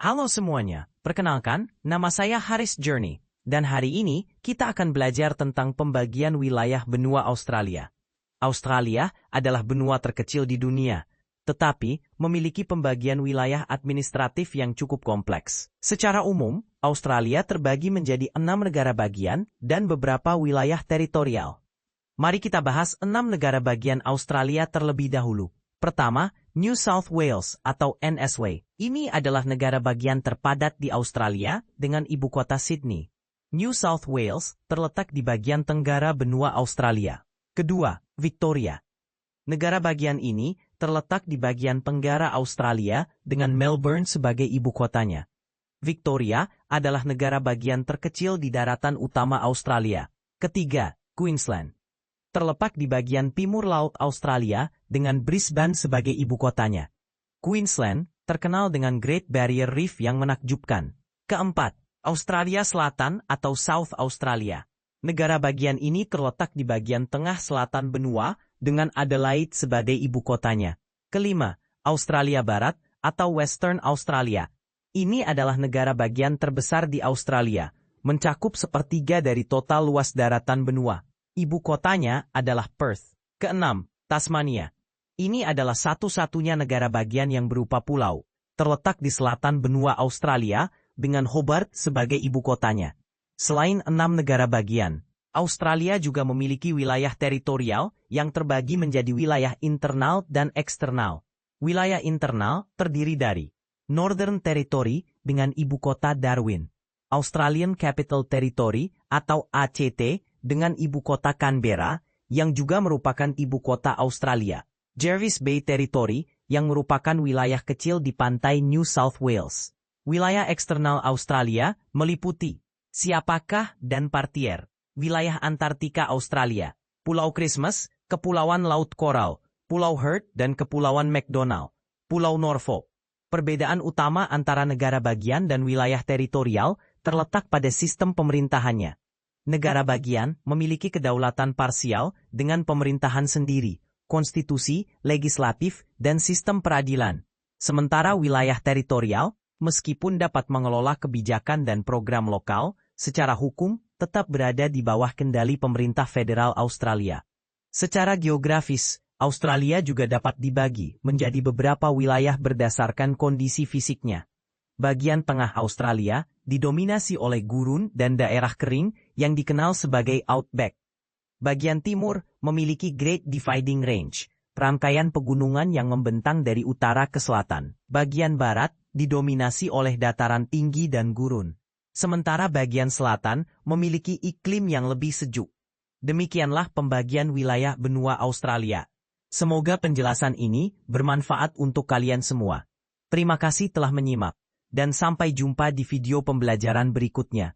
Halo semuanya, perkenalkan, nama saya Haris Journey, dan hari ini kita akan belajar tentang pembagian wilayah benua Australia. Australia adalah benua terkecil di dunia, tetapi memiliki pembagian wilayah administratif yang cukup kompleks. Secara umum, Australia terbagi menjadi 6 negara bagian dan beberapa wilayah teritorial. Mari kita bahas 6 negara bagian Australia terlebih dahulu. Pertama, New South Wales atau NSW. Ini adalah negara bagian terpadat di Australia dengan ibu kota Sydney. New South Wales terletak di bagian tenggara benua Australia. Kedua, Victoria. Negara bagian ini terletak di bagian tenggara Australia dengan Melbourne sebagai ibu kotanya. Victoria adalah negara bagian terkecil di daratan utama Australia. Ketiga, Queensland. Terletak di bagian timur laut Australia dengan Brisbane sebagai ibu kotanya. Queensland terkenal dengan Great Barrier Reef yang menakjubkan. Keempat, Australia Selatan atau South Australia. Negara bagian ini terletak di bagian tengah selatan benua dengan Adelaide sebagai ibu kotanya. Kelima, Australia Barat atau Western Australia. Ini adalah negara bagian terbesar di Australia, mencakup sepertiga dari total luas daratan benua. Ibu kotanya adalah Perth. Keenam, Tasmania. Ini adalah satu-satunya negara bagian yang berupa pulau, terletak di selatan benua Australia dengan Hobart sebagai ibu kotanya. Selain 6 negara bagian, Australia juga memiliki wilayah teritorial yang terbagi menjadi wilayah internal dan eksternal. Wilayah internal terdiri dari Northern Territory dengan ibu kota Darwin, Australian Capital Territory atau ACT dengan ibu kota Canberra, yang juga merupakan ibu kota Australia. Jervis Bay Territory, yang merupakan wilayah kecil di pantai New South Wales. Wilayah eksternal Australia meliputi Siapakah dan Partier, wilayah Antartika Australia, Pulau Christmas, Kepulauan Laut Coral, Pulau Heard dan Kepulauan McDonald, Pulau Norfolk. Perbedaan utama antara negara bagian dan wilayah teritorial terletak pada sistem pemerintahannya. Negara bagian memiliki kedaulatan parsial dengan pemerintahan sendiri, konstitusi, legislatif, dan sistem peradilan. Sementara wilayah teritorial, meskipun dapat mengelola kebijakan dan program lokal, secara hukum tetap berada di bawah kendali pemerintah federal Australia. Secara geografis, Australia juga dapat dibagi menjadi beberapa wilayah berdasarkan kondisi fisiknya. Bagian tengah Australia didominasi oleh gurun dan daerah kering yang dikenal sebagai outback. Bagian timur memiliki Great Dividing Range, rangkaian pegunungan yang membentang dari utara ke selatan. Bagian barat didominasi oleh dataran tinggi dan gurun. Sementara bagian selatan memiliki iklim yang lebih sejuk. Demikianlah pembagian wilayah benua Australia. Semoga penjelasan ini bermanfaat untuk kalian semua. Terima kasih telah menyimak. Dan sampai jumpa di video pembelajaran berikutnya.